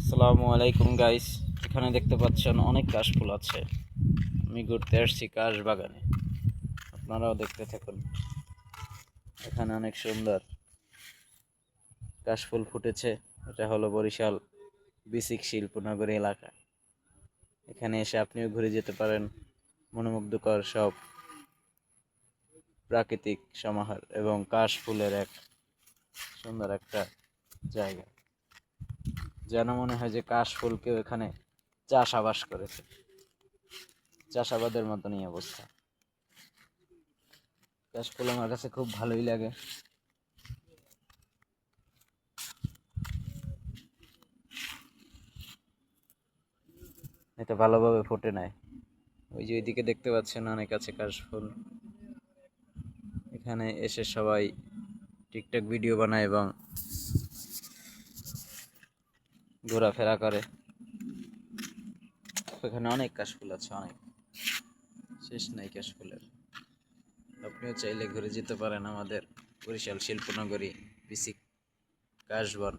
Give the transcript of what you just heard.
আসসালামু আলাইকুম গাইস। এখানে দেখতে পাচ্ছেন অনেক কাশফুল আছে। আমি ঘুরতে আসছি কাশ বাগানে, আপনারাও দেখতে থাকুন। এখানে অনেক সুন্দর কাশফুল ফুটেছে। এটা হলো বরিশাল বিসিক শিল্পনগরী এলাকা। এখানে এসে আপনিও ঘুরে যেতে পারেন। মনোমুগ্ধকর সব প্রাকৃতিক সমাহার এবং কাশফুলের এক সুন্দর একটা জায়গা, যেন মনে হয় যে কাশফুলকেও এখানে চাষাবাস করেছে। চাষাবাদের মতনই অবস্থা। কাশফুল আমার কাছে খুব ভালোই লাগে। এটা ভালোভাবে ফোটে নাই। ওই যে ওইদিকে দেখতে পাচ্ছেন অনেক আছে কাশফুল। এখানে এসে সবাই টিকটক ভিডিও বানায় এবং ঘোরাফেরা করে। এখানে অনেক কাশফুল আছে, অনেক, শেষ নাই কাশফুলের। আপনিও চাইলে ঘুরে যেতে পারেন আমাদের বরিশাল শিল্পনগরী বিসিক কাশবন।